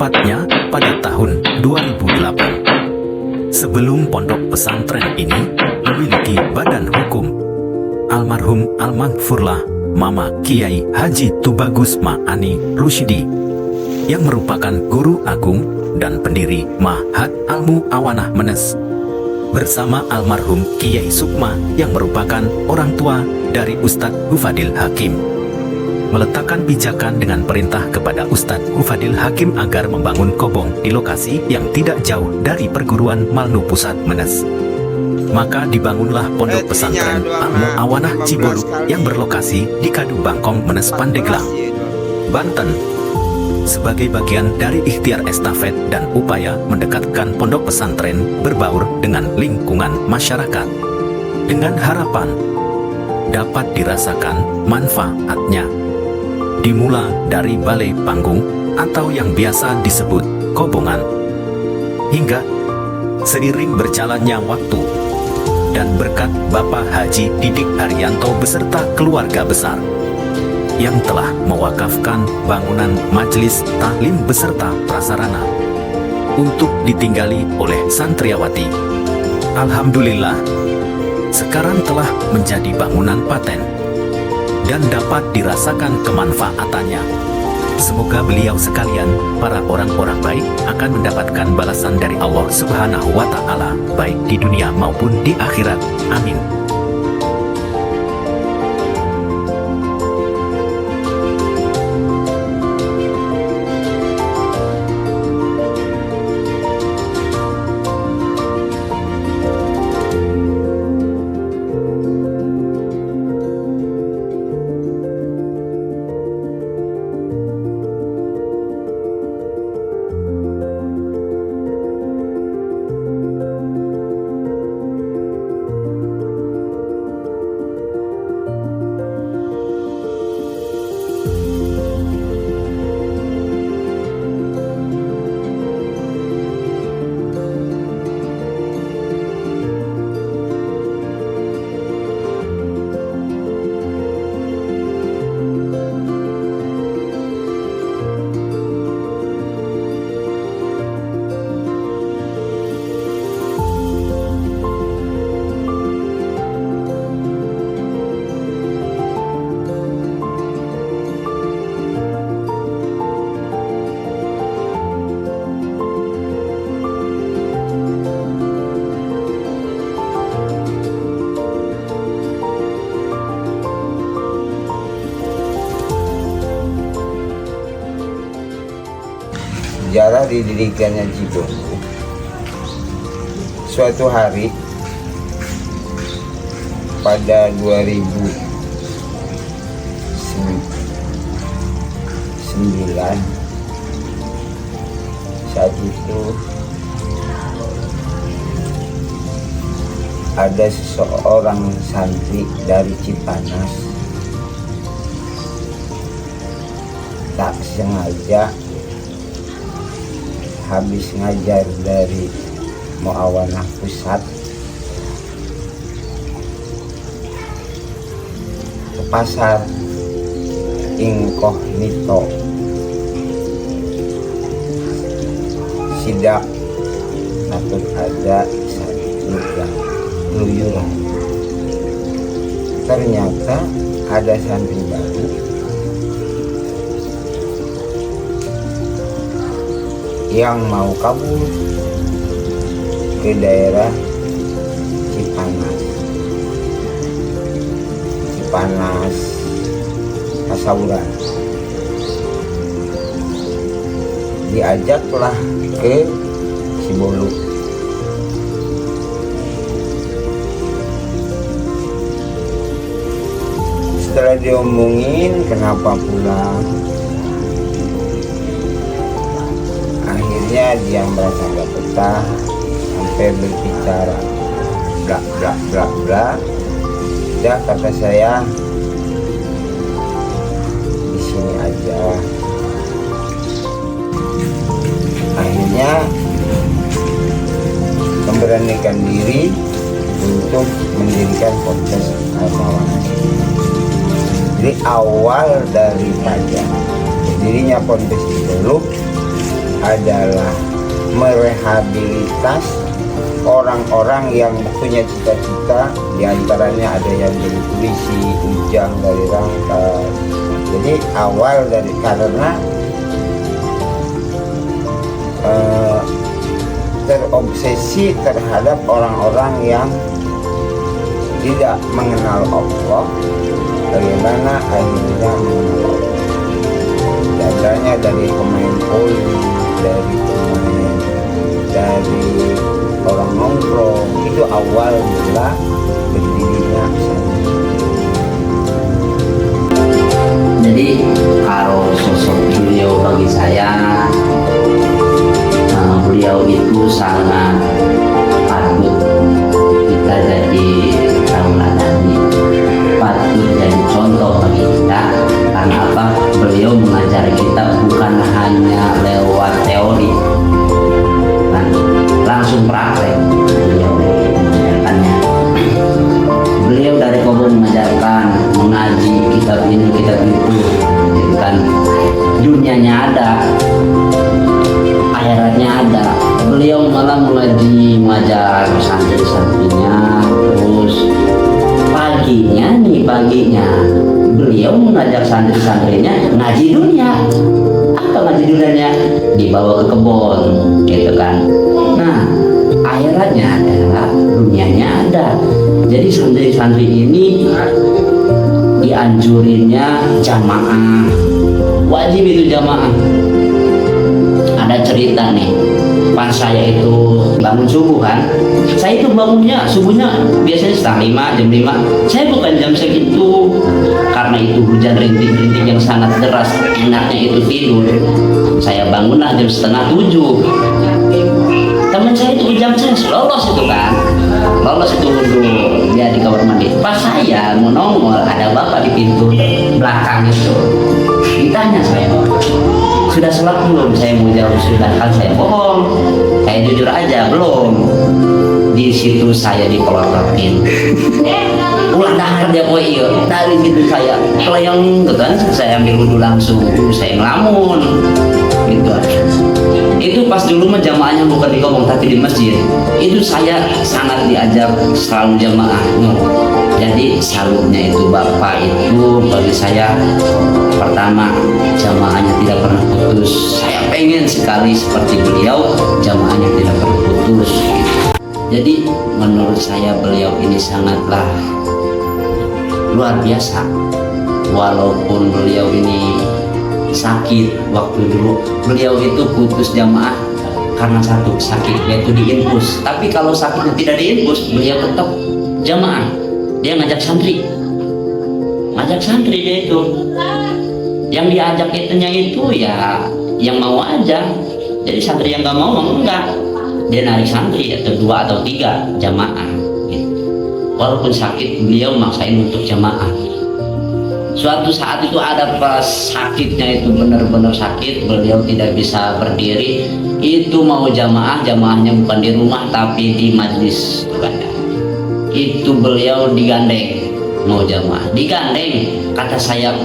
tepatnya pada tahun 2008. Sebelum pondok pesantren ini memiliki badan hukum, almarhum Almaghfurlah Mama Kiai Haji Tubagus Ma'ani Rusyidi yang merupakan guru agung dan pendiri Ma'had Almu Awanah Menes bersama almarhum Kiai Sukma yang merupakan orang tua dari Ustadz Hufadil Hakim meletakkan pijakan dengan perintah kepada Ustadz Hufadil Hakim agar membangun kobong di lokasi yang tidak jauh dari perguruan Malnu Pusat Menes. Maka dibangunlah pondok pesantren Almu Awanah Ciboluk yang berlokasi di Kadu Bangkong Menes Pandeglang, Banten, sebagai bagian dari ikhtiar estafet dan upaya mendekatkan pondok pesantren berbaur dengan lingkungan masyarakat dengan harapan dapat dirasakan manfaatnya. Dimulai dari balai panggung atau yang biasa disebut kobongan, hingga seiring berjalannya waktu dan berkat Bapak Haji Didik Haryanto beserta keluarga besar yang telah mewakafkan bangunan majelis taklim beserta prasarana untuk ditinggali oleh santriawati. Alhamdulillah, sekarang telah menjadi bangunan paten dan dapat dirasakan kemanfaatannya. Semoga beliau sekalian, para orang-orang baik, akan mendapatkan balasan dari Allah Subhanahu wa Ta'ala, baik di dunia maupun di akhirat. Amin. Sejarah didirikannya Ciboluk. Suatu hari pada 2009, saat itu ada seseorang santri dari Cipanas tak sengaja habis ngajar dari Muawanah Pusat ke pasar inkognito, sidak takut ada satu yang keluyuran. Ternyata ada santri baru yang mau kabur ke daerah Cipanas Kasauran. Diajaklah ke Ciboluk. Setelah diomongin kenapa pulang, akhirnya dia merasa gak betah sampai berbicara bla bla bla bla. Udah, kata saya, di sini aja. Akhirnya memberanikan diri untuk mendirikan podcast Al-Mawanah. Jadi awal daripada berdirinya podcast Ciboluk adalah merehabilitas orang-orang yang punya cita-cita, diantaranya ada yang jadi polisi, ujang dari Rangkas. Jadi awal dari karena terobsesi terhadap orang-orang yang tidak mengenal Allah, bagaimana akhirnya mengenal Allah. Adanya dari pemain poli, dari orang nongkrong, itu awal mula berdirinya pesantren. Jadi kalau sosok beliau bagi saya, beliau itu sangat patut kita jadi tauladani, patut jadi contoh bagi kita. Karena apa? Beliau mengajar kita bukan hanya lewat teori, kan? Langsung praktek beliau mengajarkannya. Beliau dari kobol mengajarkan, mengaji kitab ini kitab itu, gitu kan? Dunianya ada, akhiratnya ada. Beliau malah mengajar santri-santrinya, terus paginya beliau mengajar santri-santrinya ngaji dunia. Apa ngaji dunianya? Dibawa ke kebun, gitu kan? Nah, akhiratnya ada, dunianya ada. Jadi santri-santri ini dianjurinnya jamaah, wajib itu jamaah. Ada cerita nih, pas saya itu bangun subuh kan, saya itu bangunnya subuhnya biasanya setengah 5, jam 5. Saya bukan jam segitu, karena itu hujan rintik-rintik yang sangat deras, enaknya itu tidur. Saya bangunlah jam setengah 7. Teman saya itu jam saya lolos itu kan, lolos itu dulu dia di kamar mandi. Pas saya mau nongol, ada bapak di pintu belakang itu. Ditanya saya, sudah sholat belum? Saya mau jawab sudah, kan saya bohong, saya jujur aja belum. Di situ saya dipelototin. Ulah dahar dia kok iya, dari gitu saya kelayang gitu kan, saya ambil wudhu langsung, saya ngelamun gitu aja. Itu pas dulu mah jamaahnya bukan di kampung tapi di masjid. Itu saya sangat diajar selalu jamaah. Jadi salutnya itu bapak itu bagi saya, pertama jamaahnya tidak pernah putus. Saya pengen sekali seperti beliau, jamaahnya tidak pernah putus gitu. Jadi menurut saya beliau ini sangatlah luar biasa. Walaupun beliau ini sakit waktu dulu, beliau itu putus jamaah karena satu sakit, yaitu diinfus. Tapi kalau sakitnya tidak diinfus, beliau tetap jamaah. Dia ngajak santri dia itu. Yang diajak itu ya yang mau aja. Jadi santri yang nggak mau enggak, dia narik santri atau 2 atau 3 jamaah gitu. Walaupun sakit, beliau maksain untuk jamaah. Suatu saat itu ada pas sakitnya itu benar-benar sakit, beliau tidak bisa berdiri, itu mau jamaahnya bukan di rumah tapi di majlis. Itu beliau digandeng, mau jamaah digandeng. Kata saya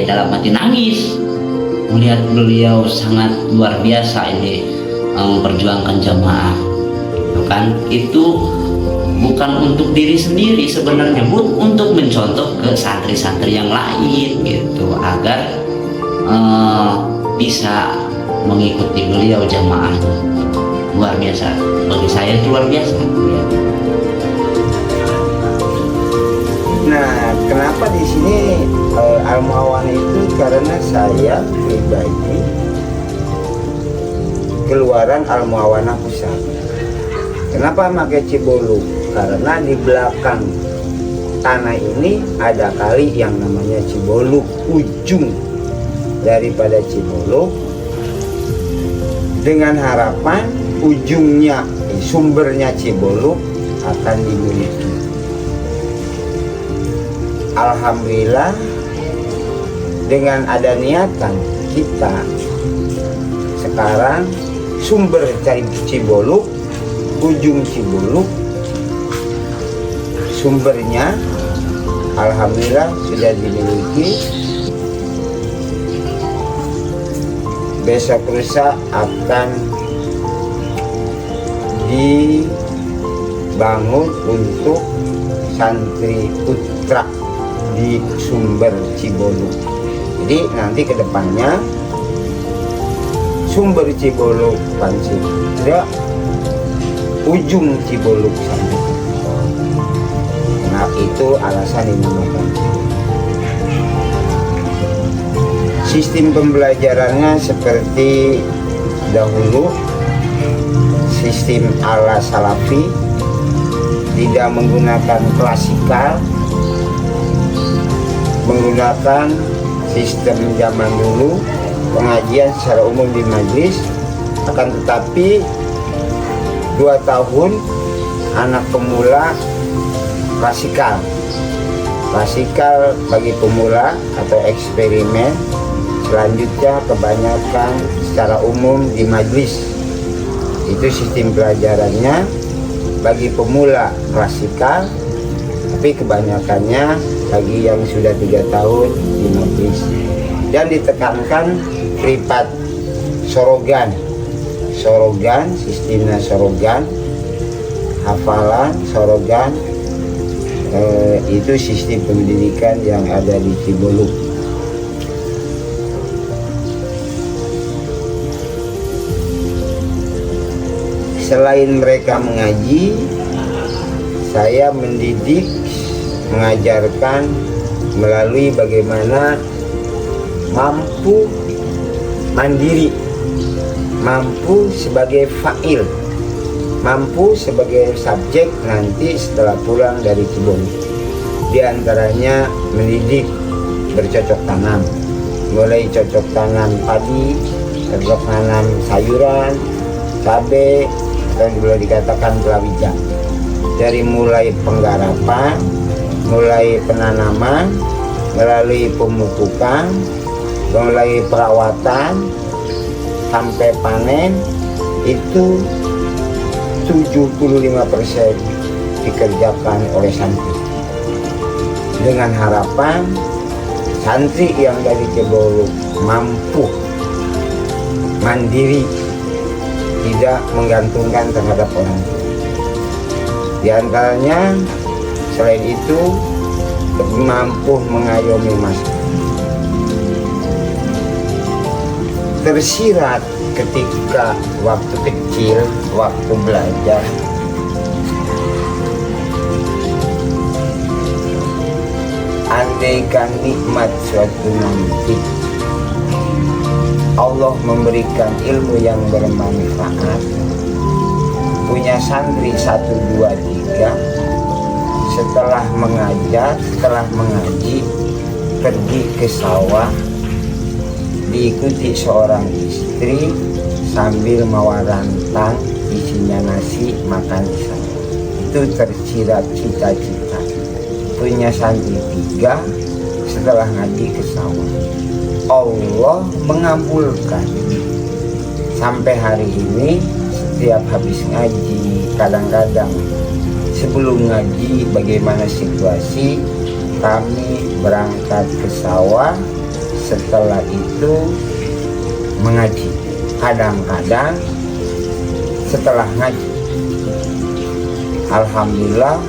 dalam hati nangis melihat beliau sangat luar biasa ini memperjuangkan jamaah, kan? Itu bukan untuk diri sendiri sebenarnya, untuk mencontoh ke santri-santri yang lain gitu, agar bisa mengikuti beliau jamaahnya. Luar biasa, bagi saya itu luar biasa ya. Nah, kenapa di sini Al-Muawana itu karena saya pribadi keluaran Al-Muawana pusat. Kenapa pakai Ciboluk? Karena di belakang tanah ini ada kali yang namanya Ciboluk. Ujung daripada Ciboluk, dengan harapan ujungnya, sumbernya Ciboluk akan dimiliki. Alhamdulillah, dengan ada niatan kita, sekarang sumber dari Ciboluk, ujung Ciboluk, sumbernya alhamdulillah sudah dimiliki. besok lusa akan dibangun untuk santri putra di Sumber Ciboluk. Jadi nanti kedepannya Sumber Ciboluk Pancing, ujung Ciboluk sampai. Nah itu alasan dinamakan. Sistem pembelajarannya seperti dahulu, sistem ala Salafi, tidak menggunakan klasikal, menggunakan sistem zaman dulu, pengajian secara umum di majlis. Akan tetapi 2 tahun anak pemula klasikal bagi pemula atau eksperimen. Selanjutnya kebanyakan secara umum di majlis. Itu sistem pelajarannya bagi pemula klasikal, tapi kebanyakannya bagi yang sudah 3 tahun di majlis. Dan ditekankan privat sorogan, sistemnya sorogan, hafalan sorogan. Itu sistem pendidikan yang ada di Ciboluk. Selain mereka mengaji, saya mendidik, mengajarkan melalui bagaimana mampu mandiri, mampu sebagai fa'il, mampu sebagai subjek nanti setelah pulang dari Ciboluk. Di antaranya mendidik bercocok tanam, mulai cocok tanam padi, cocok tanam sayuran, cabai, dan boleh dikatakan pelawija. Dari mulai penggarapan, mulai penanaman, melalui pemupukan, mulai perawatan sampai panen, itu 75% dikerjakan oleh santri. Dengan harapan santri yang dari Ciboluk mampu mandiri, tidak menggantungkan terhadap orang tua. Di antaranya selain itu mampu mengayomi masyarakat. Tersirat ketika waktu kecil, waktu belajar, andaikan nikmat suatu nanti Allah memberikan ilmu yang bermanfaat, punya santri 1, 2, 3, setelah mengajar, setelah mengaji, pergi ke sawah, diikuti seorang istri sambil mawa rantang, isinya nasi, makan di sawah. Itu tersirat cita-cita. Punya santri 3, setelah ngaji ke sawah. Allah mengabulkan. Sampai hari ini setiap habis ngaji, kadang-kadang sebelum ngaji bagaimana situasi, kami berangkat ke sawah, setelah itu mengaji. Kadang-kadang setelah ngaji, alhamdulillah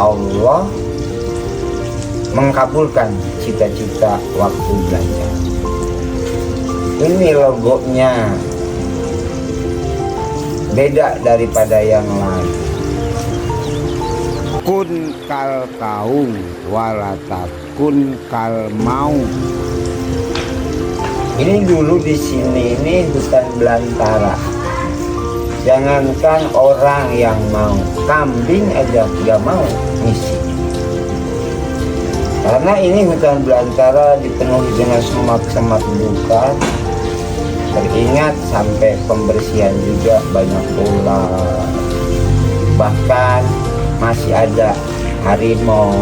Allah mengkabulkan cita-cita waktu belajar. Ini logonya beda daripada yang lain. Kun kal kaum walatakun kal mau. Ini dulu di sini ini hutan belantara. Jangankan orang yang mau, kambing aja gak mau ngisi. Karena ini hutan belantara dipenuhi dengan semak-semak bukan. Teringat sampai pembersihan juga banyak ular. Bahkan masih ada harimau.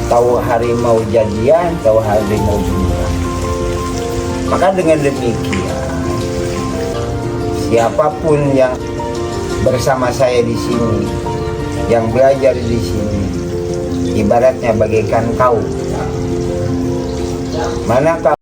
Tahu harimau jadian, tahu harimau beneran. Maka dengan demikian, siapapun yang bersama saya di sini, yang belajar di sini, ibaratnya bagaikan kau. Mana kau